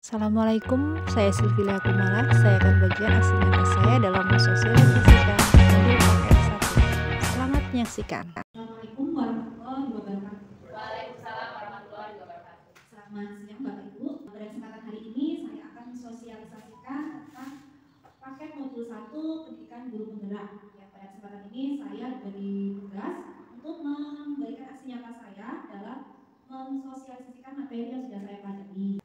Assalamualaikum, saya Silvila Kumala. Saya akan bagikan aksi nyata saya dalam mensosialisasikan modul paket 1. Selamat menyaksikan. Assalamualaikum warahmatullahi wabarakatuh. Waalaikumsalam warahmatullahi wabarakatuh. Selamat siang Bapak Ibu. Pada kesempatan hari ini saya akan mensosialisasikan tentang paket modul 1 pendidikan guru penggerak. Ya, pada kesempatan ini saya diberi tugas untuk memberikan aksi nyata saya dalam mensosialisasikan materi yang sudah saya pelajari.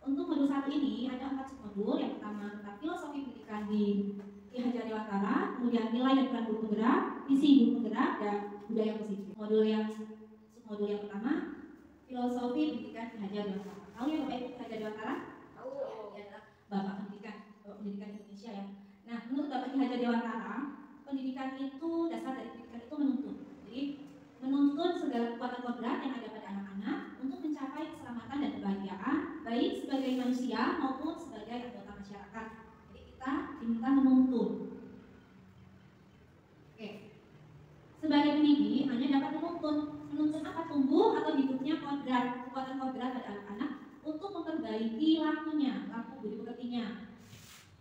Untuk modul 1 ini ada 4 submodul. Yang pertama tentang filosofi pendidikan di Ki Hajar Dewantara, kemudian nilai dan peran guru penggerak, visi guru penggerak, dan budaya positif. Submodul yang pertama filosofi pendidikan Ki Hajar Dewantara. Tahu ya Bapak Ibu Ki Hajar Dewantara? Tahu. Ya, adalah Bapak pendidikan Indonesia ya. Nah, menurut Bapak Ki Hajar Dewantara, pendidikan itu, dasar dari pendidikan itu menuntun. Jadi menuntun segala kekuatan kodrat yang ada pada anak-anak untuk mencapai keselamatan dan kebahagiaan baik sebagai manusia maupun sebagai anggota masyarakat. Jadi kita diminta menuntun. Oke. Sebagai pendidik hanya dapat menuntun apa, tumbuh atau hidupnya kekuatan kodrat pada anak-anak untuk memperbaiki laku budi pekertinya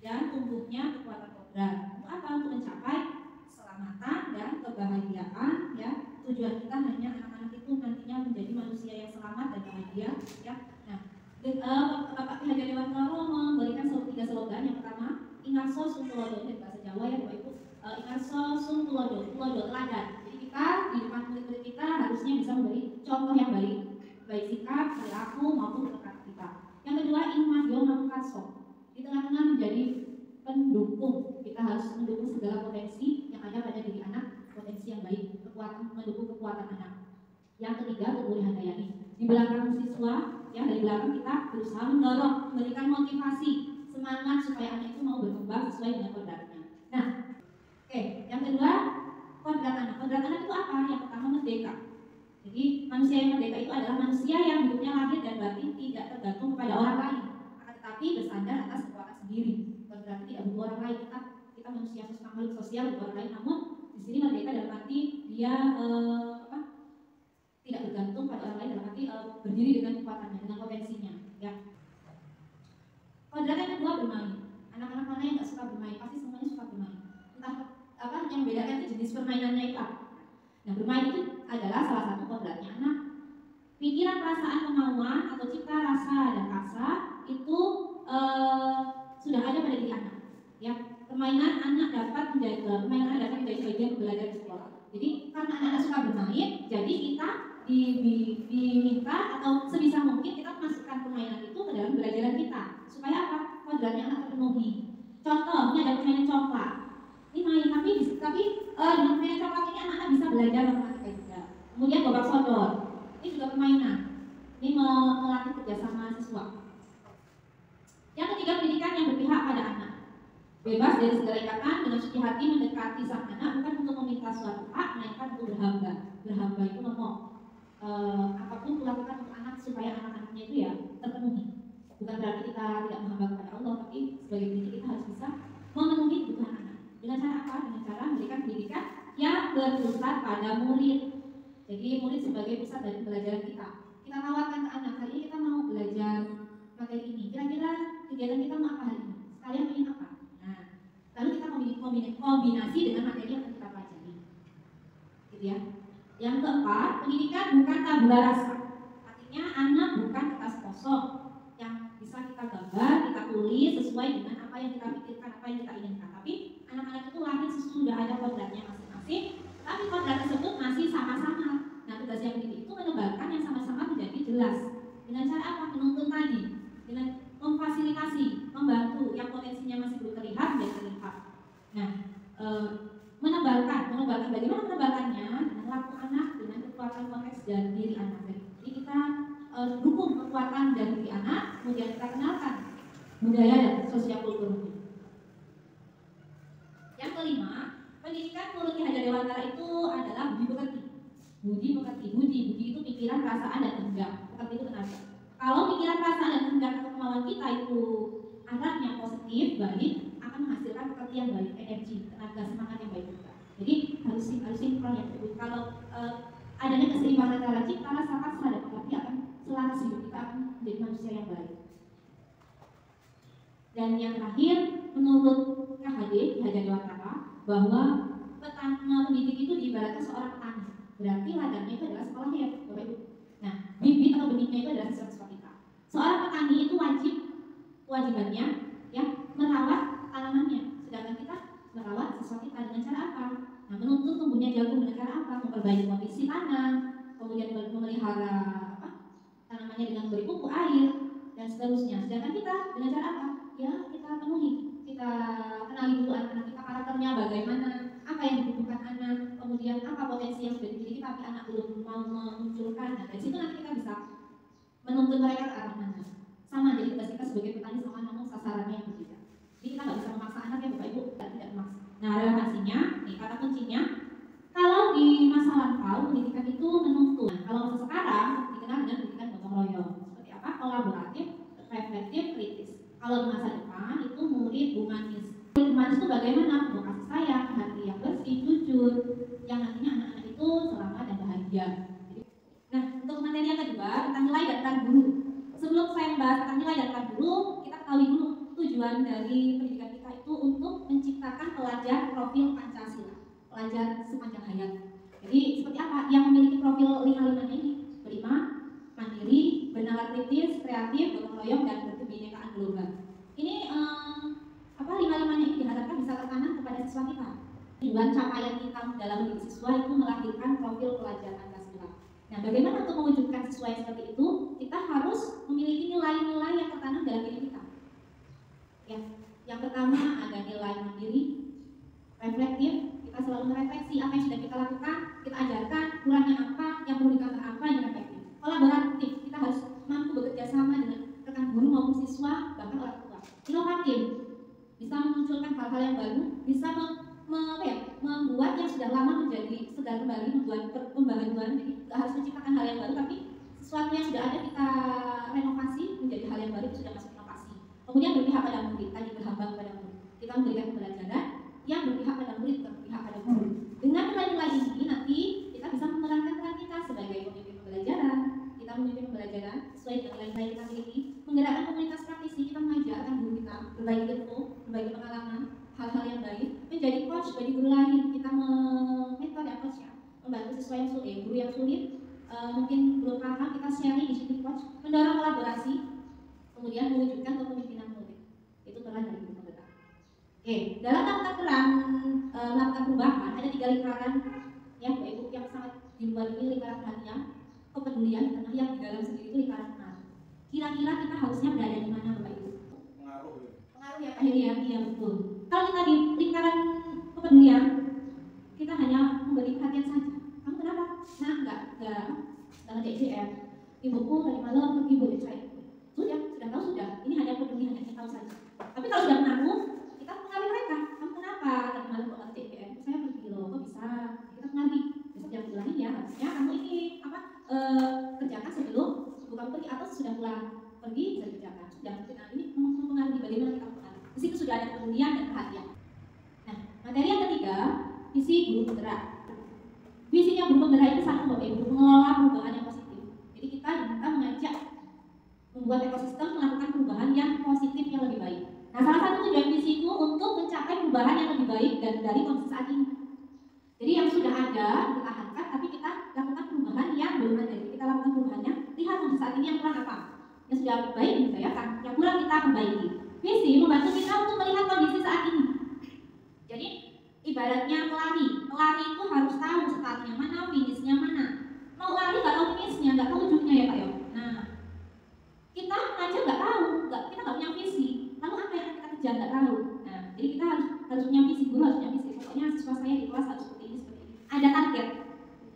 dan tumbuhnya kekuatan kodrat. Untuk apa? Untuk mencapai keselamatan dan kebahagiaan ya. Tujuan kita hanya anak-anak itu nantinya menjadi manusia yang selamat dan bahagia ya. Nah, Bapak Ki Hajar Dewantara memberikan 3 slogan. Yang pertama, Ingarso Sung Tulodo, dari bahasa Jawa ya Bapak Ibu. Ingarso Sung Tulodo teladan. Jadi kita di depan murid-murid kita harusnya bisa memberi contoh yang baik sikap, perilaku maupun kata kita. Yang kedua, Inmadyo Mamukaso, di tengah-tengah menjadi pendukung. Kita harus mendukung segala potensi yang ada pada diri anak, potensi yang baik, mendukung kekuatan anak. Yang ketiga, pemulihan dayani. Di belakang siswa, ya dari belakang kita berusaha mendorong, memberikan motivasi, semangat supaya anak itu mau berkembang sesuai dengan kodratnya. Nah, yang kedua, kodrat anak. Kodrat anak itu apa? Yang pertama, merdeka. Jadi manusia yang merdeka itu adalah manusia yang hidupnya lahir dan batin tidak tergantung kepada orang lain, akan tetapi bersandar atas kekuatan sendiri. Bukan berarti tidak butuh orang lain. Kita manusia makhluk sosial butuh orang lain, namun di sini merdeka dalam arti dia tidak bergantung pada orang lain, dalam arti berdiri dengan kekuatannya, dengan potensinya. Ya. Kodrat yang kedua, bermain. Anak-anak mana yang nggak suka bermain? Pasti semuanya suka bermain. Entah apa yang membedakan itu jenis permainannya itu apa. Nah, bermain itu adalah salah satu kodratnya anak. Pikiran, perasaan, kemauan atau cipta rasa dan asa itu sudah ada pada diri anak. Ya, permainan anak dapat menjadi bagian belajar di sekolah. Jadi karena anak suka bermain, jadi kita diminta atau sebisa mungkin kita masukkan permainan itu ke dalam pembelajaran kita supaya apa? Kodratnya anak terpenuhi. Contoh, ini ada permainan congklak. Ini main tapi dengan permainan congklak ini anak-anak bisa belajar matematika juga. Kemudian gobak sodor, ini juga permainan. Ini melatih kerjasama siswa. Yang ketiga, pendidikan yang berpihak pada anak. Bebas dari segala ikatan, dengan suci hati mendekati sang anak bukan untuk meminta suatu hak, melainkan untuk berhamba. Berhamba itu ngomong apapun kulakukan untuk anak supaya anak-anaknya itu ya terpenuhi. Bukan berarti kita tidak menghamba kepada Allah, tapi sebagai pendidik kita harus bisa memenuhi kebutuhan anak. Dengan cara apa? Dengan cara memberikan pendidikan yang berpusat pada murid. Jadi murid sebagai pusat dari pembelajaran kita. Kita tawarkan ke anak, hari ini kita mau belajar materi ini. Kira-kira kegiatan kita mau apa hari ini? Sekalian ingin apa? Nah, lalu kita kombinasi dengan materi yang akan kita pelajari. Gitu ya. Yang keempat, pendidikan bukan tabula rasa. Artinya anak bukan kertas kosong yang bisa kita gambar, kita tulis sesuai dengan apa yang kita pikirkan, apa yang kita inginkan. Tapi anak-anak itu lahir sudah ada kodratnya masing-masing, tapi kodrat tersebut masih sama-sama. Nah, tugas yang pendidik itu menebarkan yang sama-sama menjadi jelas. Dengan cara apa? Menuntun tadi, dengan memfasilitasi, membantu yang potensinya masih belum terlihat menjadi terlihat. Nah, menebarkan bagaimana menebarkannya dengan laku anak, dengan kekuatan konteks dan diri anak. Jadi kita dukung kekuatan dari diri anak, kemudian kita kenalkan budaya dan sosial kulturnya. Yang kelima, pendidikan menurut Ki Hajar Dewantara itu adalah budi pekerti. Budi itu pikiran, perasaan dan kehendak. Pekerti itu tenaga. Kalau pikiran, perasaan dan kehendak atau kemauan kita itu arahnya positif, baik, akan menghasilkan pekerti yang baik, energi, tenaga, semangat yang baik juga. Jadi harus sinkron ya. Kalau adanya keseimbangan antara cipta, rasa, rasa dan pekerti akan selaras hidup kita akan menjadi manusia yang baik. Dan yang terakhir, menurut KHD, Ki Hajar Dewantara, bahwa pendidik itu diibaratkan seorang petani. Berarti ladangnya itu adalah sekolahnya ya, Bapak Ibu. Nah, bibit atau benihnya itu adalah siswa-siswa kita. Seorang petani itu kewajibannya ya merawat tanamannya. Sedangkan kita merawat siswa kita dengan cara apa? Nah, menuntut tumbuhnya jagung dengan cara apa? Memperbaiki kondisi tanah, kemudian memelihara tanamannya dengan beri pupuk, air, dan seterusnya. Sedangkan kita dengan cara apa? Ya kita penuhi, kita kenali dulu anak-anak kita karakternya bagaimana, apa yang dibutuhkan anak, kemudian apa potensi yang sudah dimiliki tapi anak belum mau memunculkan. Nah, dari situ nanti kita bisa menuntun mereka ke arah mana. Sama, jadi tugas kita sebagai petani sama, namun sasarannya yang berbeda. Jadi kita nggak bisa memaksa anak ya Bapak Ibu, tidak memaksa. Nah, relevansinya, nih kata kuncinya, kalau di masa lampau pendidikan itu menuntun. Nah, kalau masa sekarang dikenal dengan pendidikan gotong royong. Seperti apa? Kolaboratif, reflektif, kritis. Kalau di masa depan itu murid humanis. Murid humanis itu bagaimana? Penuh kasih sayang, hati yang bersih, jujur, yang nantinya anak-anak itu selamat dan bahagia. Nah, untuk materi yang kedua tentang nilai dan peran guru. Sebelum saya membahas tentang nilai dan peran guru, kita ketahui dulu tujuan dari pendidikan kita itu untuk menciptakan pelajar profil Pancasila, pelajar sepanjang hayat. Jadi seperti apa? Yang memiliki profil 5-5 ini: beriman, mandiri, bernalar kritis, kreatif, gotong royong, dan berkebinekaan global. Ini 5-5-nya ini diharapkan bisa tertanam kepada siswa kita. Tujuan capaian kita dalam mendidik siswa itu melahirkan profil pelajar Pancasila. Nah, bagaimana untuk mewujudkan siswa yang seperti itu? Kita harus memiliki nilai-nilai yang tertanam dalam diri kita. Ya, yang pertama ada nilai mandiri, reflektif. Kita selalu merefleksi apa yang sudah kita lakukan, kita ajarkan, kurangnya apa, yang perlu ditambah apa, yang reflektif. Kolaboratif, kita harus mampu bekerja sama dengan rekan guru maupun siswa, bahkan orang tua. Inovatif, bisa memunculkan hal-hal yang baru, bisa membuat yang sudah lama menjadi segar kembali, membuat pembaharuan. Jadi tidak harus menciptakan hal yang baru, tapi sesuatu yang sudah ada kita renovasi menjadi hal yang baru, itu sudah masuk inovasi. Kemudian berpihak pada murid, tadi berhamba kepada murid. Kita memberikan pembelajaran yang berpihak pada murid, berpihak pada guru. Dengan nilai-nilai ini nanti kita bisa memerankan peran kita sebagai pemimpin pembelajaran. Kita memimpin pembelajaran sesuai dengan nilai-nilai kita miliki, menggerakkan komunitas praktisi, kita mengajarkan guru kita berbagi ilmu, berbagi pengalaman, hal-hal yang baik, menjadi coach bagi guru lain. Kita mentor ya coach ya, membantu siswa yang sulit, guru yang sulit mungkin belum paham, kita sharing di sini coach, mendorong kolaborasi, kemudian mewujudkan kepemimpinan murid. Itu peran dari guru penggerak. Oke, dalam melakukan peran melakukan perubahan ada 3 lingkaran ya Bapak Ibu yang sangat di luar ini: lingkaran perhatian, kepedulian, di tengah yang di dalam sendiri itu lingkaran pengaruh. Kira-kira kita harusnya berada di mana Bapak Ibu? Pengaruh ya akhirnya, iya betul. Kalau kita di lingkaran kepedulian, kita hanya memberi perhatian saja. Kamu kenapa? Nah, enggak dengan DJM. Ibuku tadi malam pergi boleh saya. Sudah tahu sudah. Ini hanya peduli, hanya kita tahu saja. Tapi kalau sudah menanggung, kita mengalir mereka. Kamu kenapa tadi malam kok DJM? Saya pergi loh, kok bisa? Kita mengalir. Besok jangan ulangi ya. Harusnya kamu ini kerjakan sebelum kamu pergi atau sudah pulang pergi bisa dikerjakan. Sudah ini mempengaruhi bagaimana kita mengalir. Di situ sudah ada kepedulian dan perhatian. Nah, materi yang ketiga, visi guru penggerak. Visinya guru penggerak itu satu Bapak Ibu, mengelola perubahan yang positif. Jadi kita diminta mengajak membuat ekosistem melakukan perubahan yang positif yang lebih baik. Nah, salah satu tujuan visi itu untuk mencapai perubahan yang lebih baik dan dari kondisi saat ini. Jadi yang sudah ada dipertahankan, tapi kita lakukan perubahan yang belum ada. Jadi kita lakukan perubahannya, lihat kondisi saat ini yang kurang apa. Yang sudah baik diupayakan, yang kurang kita perbaiki. Visi membantu kita untuk melihat kondisi saat ini. Jadi ibaratnya pelari itu harus tahu startnya mana, finishnya mana. Mau lari nggak tahu finishnya, nggak tahu ujungnya ya Pak Yo. Nah, kita aja nggak tahu, kita nggak punya visi. Lalu apa yang kita kejar nggak tahu. Nah, jadi kita harus punya visi, guru harus punya visi. Pokoknya siswa saya di kelas harus seperti ini. Ada target,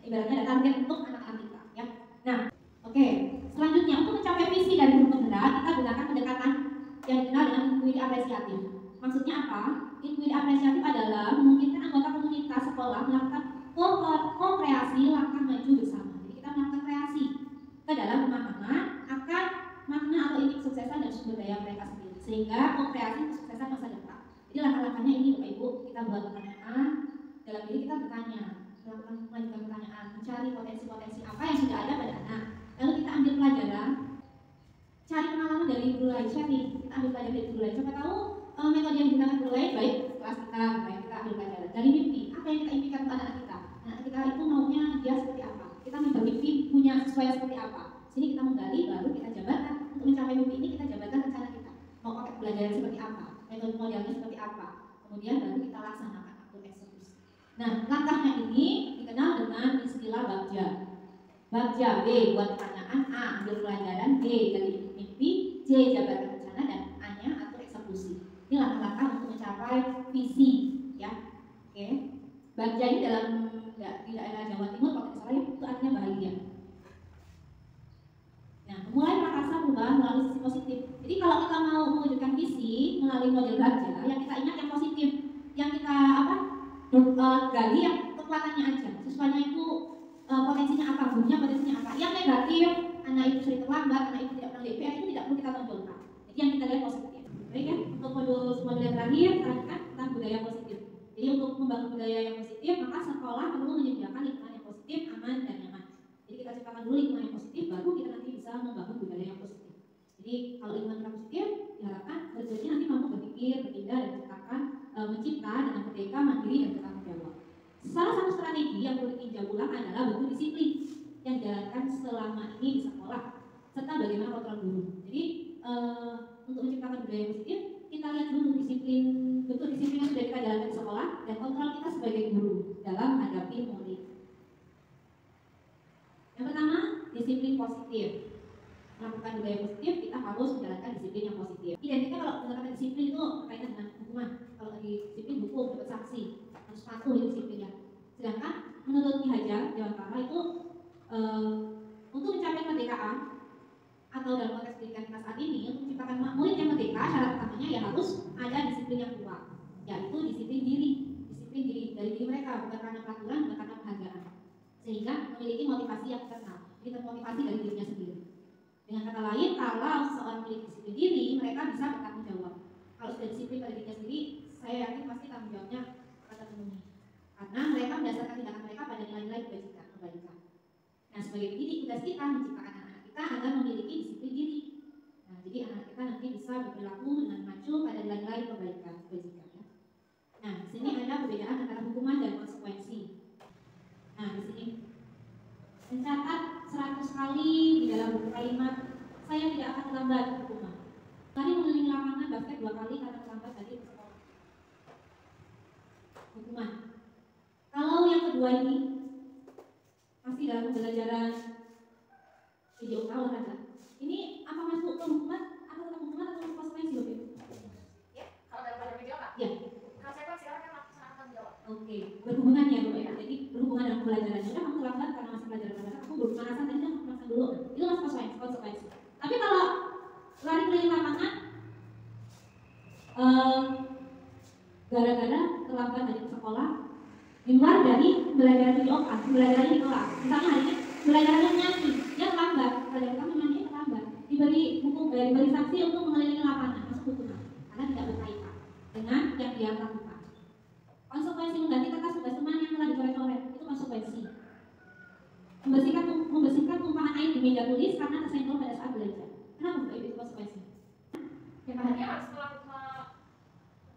ibaratnya ada target untuk anak-anak kita, ya. Nah, oke. Selanjutnya untuk mencapai visi dari guru penggerak, kita gunakan pendekatan yang dikenal dengan intuisi apresiatif. Maksudnya apa? Intuisi apresiatif adalah memungkinkan anggota komunitas sekolah melakukan ko-kreasi langkah maju bersama. Jadi kita melakukan kreasi ke dalam pemahaman akan makna atau inti kesuksesan dan sumber daya mereka sendiri, sehingga ko-kreasi kesuksesan masa depan. Jadi langkah-langkahnya ini Bapak Ibu, kita buat pertanyaan, dalam diri kita bertanya, melakukan mengajukan pertanyaan, mencari potensi-potensi apa yang sudah ada pada anak. Lalu kita ambil pelajaran, cari pengalaman dari guru lain, nih kita ambil pelajaran dari guru lain. Siapa tahu metode yang digunakan guru lain baik kelas kita, baik kita ambil pelajaran dari mimpi. Apa yang kita impikan untuk anak kita? Anak kita itu maunya dia seperti apa? Kita minta mimpi punya sesuai seperti apa? Sini kita menggali, baru kita jabarkan untuk mencapai mimpi ini. Kita jabarkan rencana kita mau pakai pelajaran seperti apa, metode modelnya seperti apa, kemudian baru kita laksanakan atau eksekusi. Nah, langkahnya ini dikenal dengan istilah bagja. Bagja, B buat pertanyaan, A ambil pelajaran, B dari mimpi, C jabarkan rencana, dan A-nya atur eksekusi. Ini langkah-langkah untuk mencapai visi, ya. Oke. Bagja ini di daerah Jawa Timur, kalau tidak salah itu artinya bahagia. Nah, memulai prakarsa perubahan melalui sisi positif. Jadi kalau kita mau mewujudkan visi melalui model bagja, yang kita ingat yang positif, yang kita gali yang kekuatannya aja. Siswanya itu potensinya apa, gurunya potensinya apa. Yang negatif, anak itu sering terlambat, anak itu tidak pernah DPR, itu tidak perlu kita tonjolkan. Jadi yang kita lihat positif. Baik ya, untuk modul yang terakhir kan tentang budaya positif. Jadi untuk membangun budaya yang positif, maka sekolah perlu menyediakan lingkungan yang positif, aman dan nyaman. Jadi kita ciptakan dulu lingkungan yang positif, baru kita nanti bisa membangun budaya yang positif. Jadi kalau lingkungan kita positif, diharapkan kerjanya nanti mampu berpikir, berpindah dan mencipta dengan merdeka, mandiri dan bertanggung jawab. Salah satu strategi yang perlu ditinjau ulang adalah bentuk disiplin yang dijalankan selama ini di sekolah, serta bagaimana kontrol guru. Jadi untuk menciptakan budaya yang positif, kita lihat dulu bentuk disiplin yang sudah kita jalankan di sekolah dan kontrol kita sebagai guru dalam menghadapi murid. Yang pertama, disiplin positif. Melakukan budaya positif, kita harus menjalankan disiplin yang positif. Identiknya kalau menjalankan disiplin itu berkaitan dengan hukuman. Kalau di disiplin hukum, dapat sanksi, harus patuh itu disiplinnya. Sedangkan menurut Ki Hajar Dewantara itu untuk mencapai kemerdekaan atau dalam konteks pendidikan kita saat ini, untuk menciptakan murid yang merdeka, syarat utamanya ya harus ada disiplin yang kuat, yaitu disiplin diri dari diri mereka, bukan karena peraturan, bukan karena penghargaan, sehingga memiliki motivasi yang internal, jadi termotivasi dari dirinya sendiri. Dengan kata lain, kalau seorang memiliki disiplin diri, mereka bisa bertanggung jawab. Kalau sudah disiplin pada dirinya sendiri, saya yakin pasti tanggung jawabnya akan terpenuhi, karena mereka mendasarkan tindakan mereka pada nilai-nilai kebaikan. Nah, sebagai pendidik, tugas kita menciptakan anak kita agar memiliki disiplin diri. Nah, jadi anak kita nanti bisa berperilaku dengan mengacu pada nilai-nilai kebajikan. Ya. Nah, di sini ada perbedaan antara hukuman dan konsekuensi. Nah, di sini mencatat 100 kali di dalam buku kalimat, saya tidak akan terlambat hukuman. Tadi mengelilingi lapangan basket 2 kali karena terlambat tadi ke sekolah. Hukuman. Kalau yang kedua ini masih dalam pembelajaran video olahraga. Ini apa masuk ke hukuman atau konsekuensi, Bapak Ibu? Ya, kalau dalam pelajaran video apa? Ya. Kalau saya silakan laksanakan jawab. Oke, berhubungan ya Bapak Ibu. Jadi berhubungan dengan pelajaran. Sudah kamu terlambat karena masih pelajaran, kamu berpemanasan tadi kamu pemanasan dulu. Itu masuk konsekuensi. Tapi kalau lari keliling lapangan gara-gara terlambat dari sekolah, di luar dari pembelajaran video pembelajaran di kelas. Misalnya hari ini pembelajaran nyanyi, dia terlambat, pelajaran kamu nyanyi terlambat, diberi sanksi untuk mengelilingi lapangan, masuk hukuman karena tidak berkaitan dengan yang dia lakukan. Konsekuensi mengganti kertas tugas teman yang telah dicoret-coret, itu konsekuensi. Membersihkan tumpahan air di meja tulis karena tersenggol pada saat belajar. Kenapa itu konsekuensi? Dia harus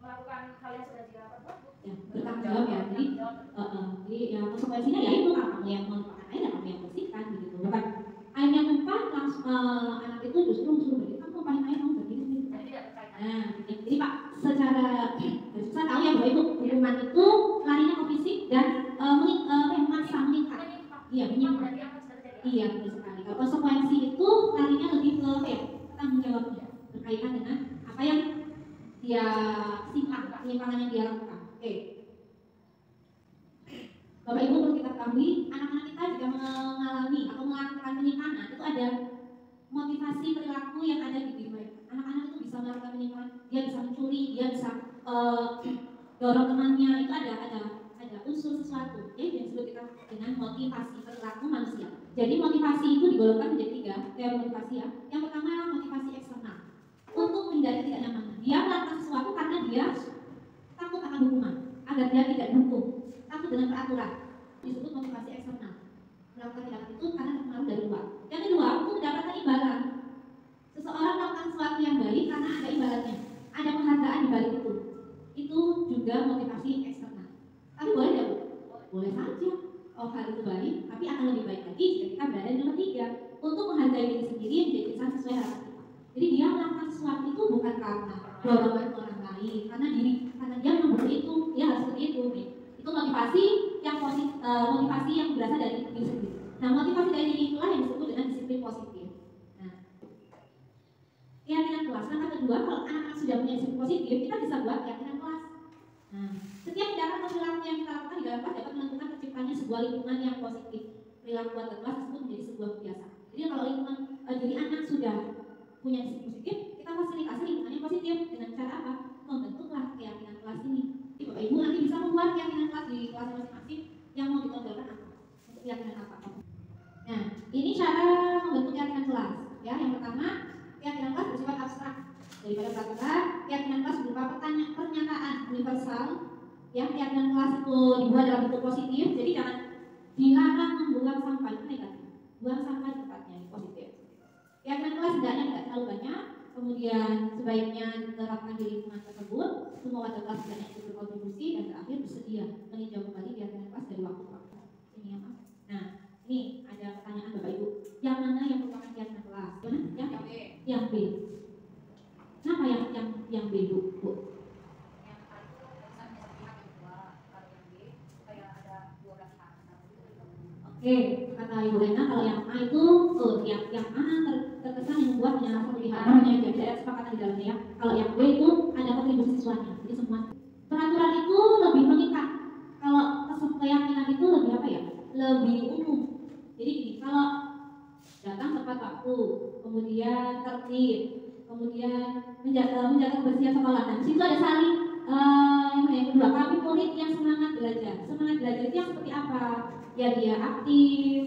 melakukan hal yang sudah dia perbuat. Ya, bertanggung jawab ya. Jadi ya konsekuensinya ya itu kamu yang menumpahkan air, kamu yang bersihkan begitu. Bukan airnya tumpah langsung anak itu justru suruh berdiri, kamu tumpahin air kamu berdiri sendiri. Jadi tidak berkaitan. Nah, jadi Pak secara susah tahu ya bahwa itu hukuman itu larinya ke fisik dan mengikat. Iya, menyimpang. Iya, betul sekali. Kalau konsekuensi itu larinya lebih ke tanggung jawabnya, berkaitan dengan apa yang dia penyimpangan yang dia lakukan. Oke. Bapak Ibu perlu kita ketahui, anak-anak kita jika mengalami atau melakukan penyimpangan itu ada motivasi perilaku yang ada di diri mereka. Anak-anak itu bisa melakukan penyimpangan, dia bisa mencuri, dia bisa dorong temannya, itu ada unsur sesuatu yang disebut kita dengan motivasi perilaku manusia. Jadi motivasi itu digolongkan menjadi 3 teori motivasi ya. Yang pertama motivasi eksternal untuk menghindari tidak nyaman. Dia melakukan sesuatu karena dia takut akan hukuman, agar dia tidak dihukum, takut dengan peraturan. Disebut motivasi eksternal. Melakukan tindakan itu karena terpengaruh dari luar. Yang kedua untuk mendapatkan imbalan Seseorang melakukan sesuatu yang baik karena ada imbalannya, ada penghargaan di balik itu. Itu juga motivasi eksternal. Tapi boleh nggak Bu? Boleh saja. Oh, hal itu baik, tapi akan lebih baik lagi jika kita berada di nomor 3 untuk menghargai diri sendiri menjadi insan sesuai harapan kita. Jadi dia melakukan sesuatu itu bukan karena dorongan orang lain, karena dia memang butuh itu, dia harus seperti itu. Itu motivasi yang motivasi yang berasal dari diri sendiri. Nah, motivasi dari diri itulah yang disebut dengan disiplin positif. Nah, keyakinan kelas. Langkah kedua, kalau anak-anak sudah punya disiplin positif, kita bisa buat keyakinan kelas. Nah, setiap tindakan atau perilaku yang kita lakukan di dalam kelas dapat menentukan terciptanya sebuah lingkungan yang positif. Perilaku antar kelas tersebut menjadi sebuah kebiasaan. Jadi kalau lingkungan jadi anak sudah punya disiplin positif, kita fasilitasi lingkungan yang positif dengan cara apa? Membentuklah keyakinan kelas ini. Jadi Bapak Ibu nanti bisa membuat keyakinan kelas di kelas masing-masing yang mau ditonjolkan apa? Untuk keyakinan apa? Nah, ini cara membentuk keyakinan kelas. Ya, yang pertama, keyakinan kelas bersifat abstrak. Daripada pratika, keyakinan kelas berupa pernyataan universal. Yang keyakinan kelas itu dibuat dalam bentuk positif. Jadi jangan dilarang membuang sampah, itu negatif. Buang sampah di tempatnya, positif. Keyakinan kelas hendaknya tidak terlalu banyak. Kemudian sebaiknya diterapkan di lingkungan tersebut. Semua warga kelas hendaknya ikut berkontribusi dan terakhir bersedia meninjau kembali keyakinan kelas dari waktu ke waktu. Ini ya Mas. Nah, ini ada pertanyaan Bapak Ibu. Yang mana yang merupakan keyakinan kelas? Yang B. Yang B. Kenapa yang B Bu? Yang A itu misalnya satu pihak yang dua, kalau yang B kayak ada 12 pihak. Oke, kata Ibu Lena kalau yang A itu yang A terkesan yang membuat hanya satu pihak hanya jadi ada kesepakatan di dalamnya ya. Kalau yang B itu ada kontribusi siswanya. Jadi semua peraturan itu lebih mengikat. Kalau keyakinan itu lebih apa ya? Lebih umum. Jadi gini, kalau datang tepat waktu, kemudian tertib, kemudian menjaga kebersihan sekolah. Dan di situ ada saling yang kedua, kami murid yang semangat belajar. Semangat belajar itu yang seperti apa? Ya dia aktif,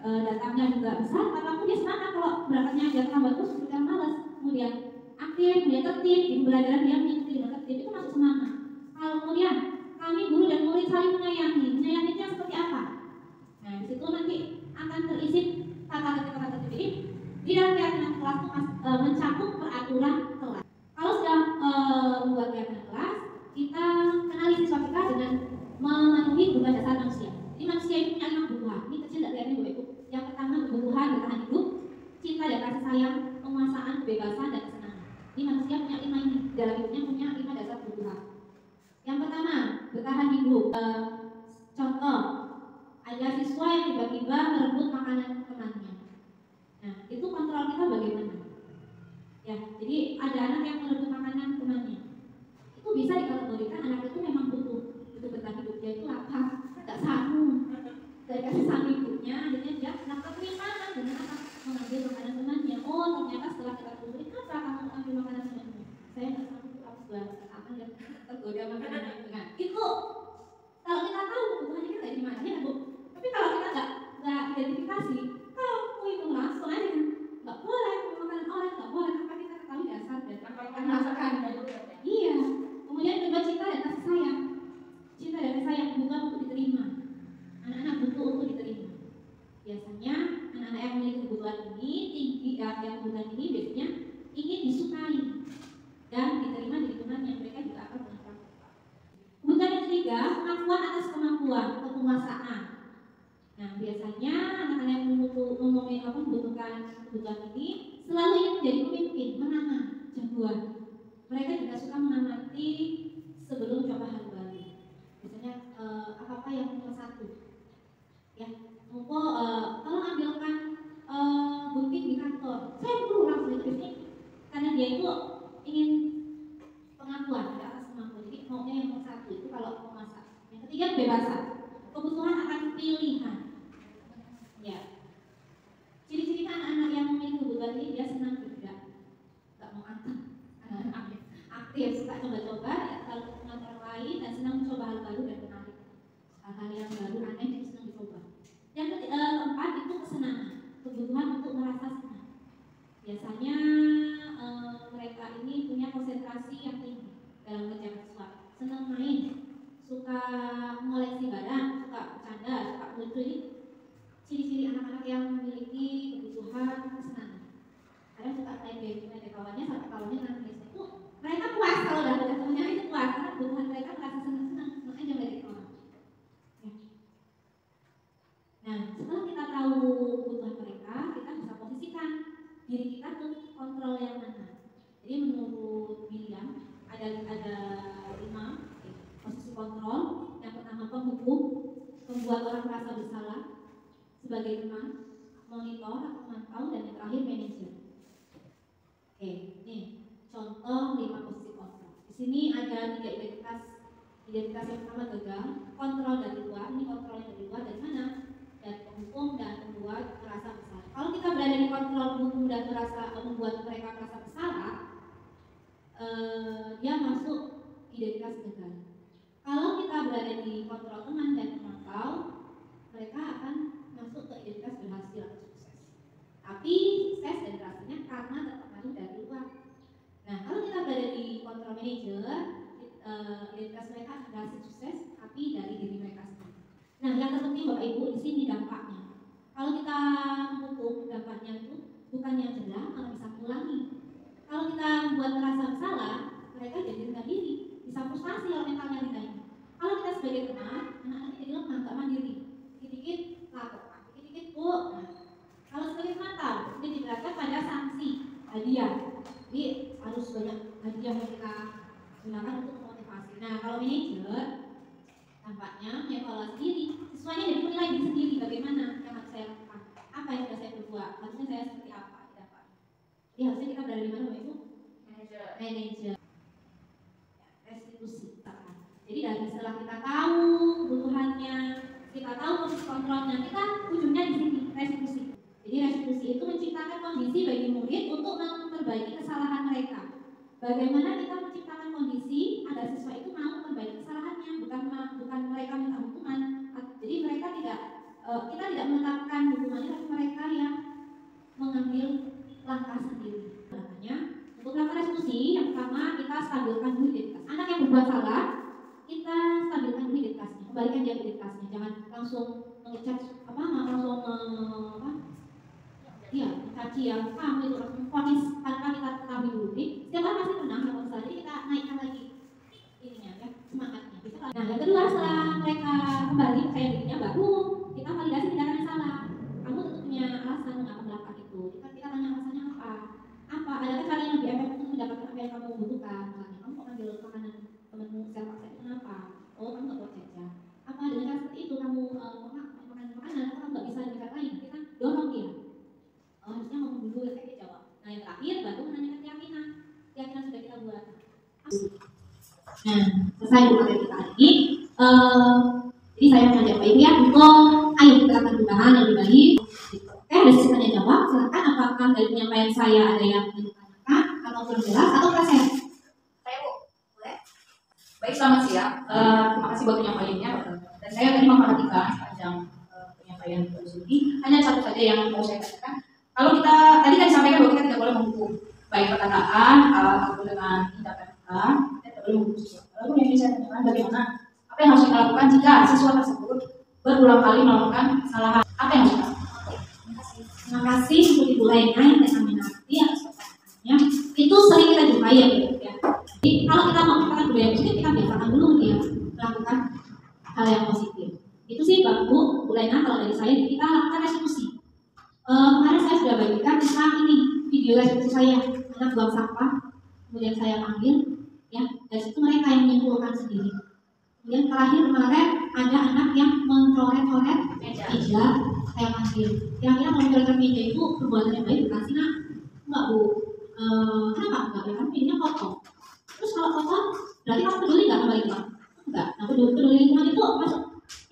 datangnya juga besar, apapun dia semangat. Kalau berangkatnya agak terlambat terus sudah malas. Kemudian aktif, kemudian tertib, di pembelajaran dia mengikuti dengan tertib, itu masuk semangat. Kalau kemudian kami guru dan murid saling menyayangi itu yang seperti apa? Nah, di situ nanti akan terisi kata-kata tertib ini. Di dalam keyakinan kelas itu mencakup peraturan kelas. Kalau sudah membuat keyakinan kelas, kita kenali siswa kita dengan memenuhi kebutuhan dasar manusia. Jadi manusia itu punya 5 kebutuhan. Ini kecil tidak kelihatan Bapak Ibu. Yang pertama kebutuhan bertahan hidup, cinta dan kasih sayang, penguasaan, kebebasan dan kesenangan. Ini manusia punya 5 ini. Dalam hidupnya punya 5 dasar kebutuhan. Yang pertama bertahan hidup. Contoh, ada siswa yang tiba-tiba merebut makanan temannya. Nah, itu kontrol kita bagaimana? Ya, jadi ada anak yang merebut makanan temannya. Itu bisa dikategorikan anak itu memang butuh bertahan hidup. Dia itu lapar, tidak sanggup. Dari kasih sang ibunya, akhirnya dia dapat keimanan dengan apa? Mengambil makanan temannya. Oh, ternyata setelah kita telusuri, kenapa kamu ambil makanan temanmu? Saya tidak sanggup, aku sudah akan dan tergoda makanan itu. Nah, itu kalau kita tahu kebutuhannya kita dari mana ya Bu. Tapi kalau kita nggak identifikasi, kamu itu langsung aja kan, nggak boleh makanan orang, nggak boleh tanpa kita ketahui dasar dan tanpa merasakan. Iya. Kemudian kedua cinta dan kasih sayang. Cinta dan kasih sayang bukan untuk diterima. Anak-anak butuh untuk diterima. Biasanya anak-anak yang memiliki kebutuhan ini tinggi, yang kebutuhan ini biasanya ingin disukai dan diterima di lingkungan yang mereka juga akan melakukan. Kebutuhan yang ketiga, pengakuan atas kemampuan atau penguasaan. Nah, biasanya anak-anak yang membutuhkan kebutuhan ini selalu ingin menjadi pemimpin, menang, jagoan. Mereka juga suka mengamati sebelum coba hal baru. Biasanya apa-apa yang nomor 1. Ya, kalau ambilkan gunting di kantor, saya perlu langsung itu biasanya karena dia itu ingin pengakuan atas kemampuan. Jadi maunya yang nomor 1 itu kalau memasak. Yang ketiga kebebasan. Kebutuhan akan pilihan. Ya. Ciri-ciri anak-anak yang memiliki kebutuhan ini dia senang kerja, nggak mau aktif, suka coba-coba, ya, kalau dengan orang lain dan senang mencoba hal baru dan menarik, hal-hal yang baru aneh itu senang dicoba. Yang keempat itu kesenangan, kebutuhan untuk merasa senang. Biasanya mereka ini punya konsentrasi yang tinggi dalam mengerjakan sesuatu, senang main, suka mengoleksi barang, suka bercanda, suka lucu. Ini ciri-ciri anak-anak yang memiliki kebutuhan kesenangan. Ada suka ngajak kawannya sampai kawannya nangis. Itu mereka puas kalau udah ada temennya itu puas karena kebutuhan mereka merasa senang-senang aja ngajak kawan. Ya. Nah, setelah kita tahu kebutuhan mereka, kita bisa posisikan diri kita ke kontrol yang mana. Jadi menurut William ada 5 posisi kontrol. Yang pertama penghukum, membuat orang merasa bersalah, sebagai teman, monitor atau memantau, dan yang terakhir manajer. Oke, nih contoh 5 posisi kontrol. Di sini ada 3 identitas. Identitas yang pertama gagal, kontrol dari luar. Ini kontrol yang dari luar dari mana? Dari penghukum dan membuat merasa bersalah. Kalau kita berada di kontrol penghukum dan membuat mereka merasa bersalah, dia masuk identitas gagal. Kalau kita berada di kontrol teman dan memantau, mereka akan masuk ke identitas berhasil atau sukses. Tapi sukses dan berhasilnya karena terpengaruh dari luar. Nah, kalau kita berada di kontrol manager, identitas mereka akan berhasil sukses, tapi dari diri mereka sendiri. Nah, yang terpenting Bapak Ibu di sini dampaknya. Kalau kita menghukum, dampaknya itu bukan yang jelas, malah bisa mengulangi. Kalau kita membuat merasa bersalah, mereka jadi rendah diri, bisa frustasi kalau mentalnya kita ini. Kalau kita sebagai teman, anak-anak jadi lemah, nggak mandiri, dikit-dikit lapor, dikit-dikit bu. Nah, kalau sebagai teman tahu, ini diberikan pada sanksi hadiah. Jadi harus banyak hadiah yang kita gunakan untuk memotivasi. Nah, kalau manajer, tampaknya mengevaluasi diri, siswanya jadi menilai diri sendiri bagaimana yang harus saya lakukan, apa yang sudah saya perbuat, harusnya saya seperti apa. Jadi harusnya kita berada di mana Bapak Ibu? Manajer. Restitusi. Jadi dari setelah kita tahu kebutuhannya, kita tahu posisi kontrolnya, kita ujungnya di sini restitusi. Jadi restitusi itu menciptakan kondisi bagi murid untuk memperbaiki kesalahan mereka. Bagaimana kita menciptakan kondisi agar siswa itu mau memperbaiki kesalahannya, bukan mereka minta hukuman. Jadi mereka kita tidak menetapkan hukumannya, tapi mereka yang mengambil langkah sendiri. Makanya untuk langkah restitusi yang pertama kita stabilkan dulu identitas. Anak yang berbuat salah, kita stabilkan dulu identitasnya, kembalikan dia identitasnya. Jangan langsung mengecat mencaci yang kamu itu langsung vonis tanpa kita ketahui dulu. Setiap orang pasti pernah melakukan kesalahan, jadi kita naikkan lagi ininya ya, semangatnya. Nah, yang kedua setelah mereka kembali percaya dirinya, baru kita validasi tindakan yang salah. Kamu tentu punya alasan mengapa melakukan itu. Kita tanya alasannya apa? Adakah cara yang lebih efektif untuk mendapatkan apa yang kamu butuhkan? Misalnya, kamu kok ambil makanan temanmu secara paksa itu kenapa? Oh, kamu nggak buat jajan. Apa dengan cara seperti itu kamu makan makanan? Kamu nggak bisa dengan cara lain? Kita dorong dia. Harusnya ngomong dulu, kayak jawab. Nah, yang terakhir baru menanyakan keyakinan. Keyakinan sudah kita buat. Nah, selesai materi kita hari ini. Jadi saya mengajak Pak Ibu ya untuk ayo kita akan perubahan yang lebih baik. Oke, ada sesi tanya jawab. Silakan apakah dari penyampaian saya ada yang ingin ditanyakan atau kurang jelas atau present? Saya Bu, boleh? Baik, selamat siang. Terima kasih buat penyampaiannya. Dan saya tadi memperhatikan sepanjang penyampaian Bu Suti, hanya satu saja yang mau saya katakan. Kalau kita tadi kan disampaikan bahwa kita tidak boleh menghukum, baik perkataan ataupun dengan tindakan kita tidak boleh menghukum siswa. Lalu yang ingin saya tanyakan bagaimana apa yang harus kita lakukan jika siswa tersebut berulang kali melakukan kesalahan? Apa yang harus kita lakukan? Terima kasih untuk Ibu Lena yang mengerti atas pertanyaannya. Itu sering kita jumpai ya, Bu. Ya. Jadi kalau kita mau menciptakan budaya positif, kita biasakan dulu dia melakukan hal yang positif. Itu sih Bu Lena, kalau dari saya kita lakukan restitusi. Kemarin saya sudah bagikan tentang ini video restitusi saya, anak buang sampah, kemudian saya panggil, ya dari situ mereka yang menyimpulkan sendiri. Kemudian terakhir kemarin ada anak yang mencoret-coret meja, saya panggil. Kira-kira kalau mencoret meja itu perbuatan yang baik bukan sih nak? Enggak Bu. Kenapa enggak? Ya kan mejanya kotor. Terus kalau kotor, berarti kamu peduli nggak sama lingkungan? Enggak. Nah peduli lingkungan itu masuk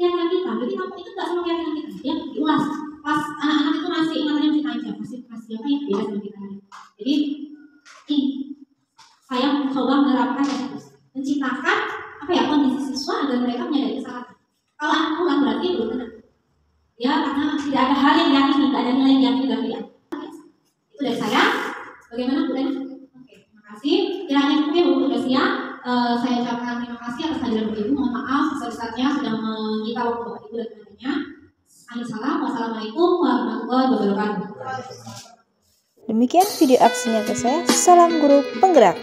keyakinan kita. Jadi kamu itu enggak sama keyakinan kita. Dia diulas. Pas anak-anak itu masih matanya masih tajam, masih apa yang beda sama kita. Jadi ini saya mencoba menerapkan restitusi, menciptakan kondisi siswa agar mereka menyadari kesalahan. Kalau anak pulang berarti belum tenang. Ya karena tidak ada hal yang diyakini, tidak ada nilai yang diyakini dari dia. Itu dari saya. Bagaimana Bu Lena? Oke, terima kasih. Kiranya cukup ya Bu, sudah siap. Saya ucapkan terima kasih atas kehadiran Ibu. Mohon maaf sebesar-besarnya sudah menyita waktu Bapak Ibu dan teman-temannya. Amin salam. Wassalamualaikum warahmatullahi wabarakatuh. Demikian video aksi nyata saya. Salam guru penggerak.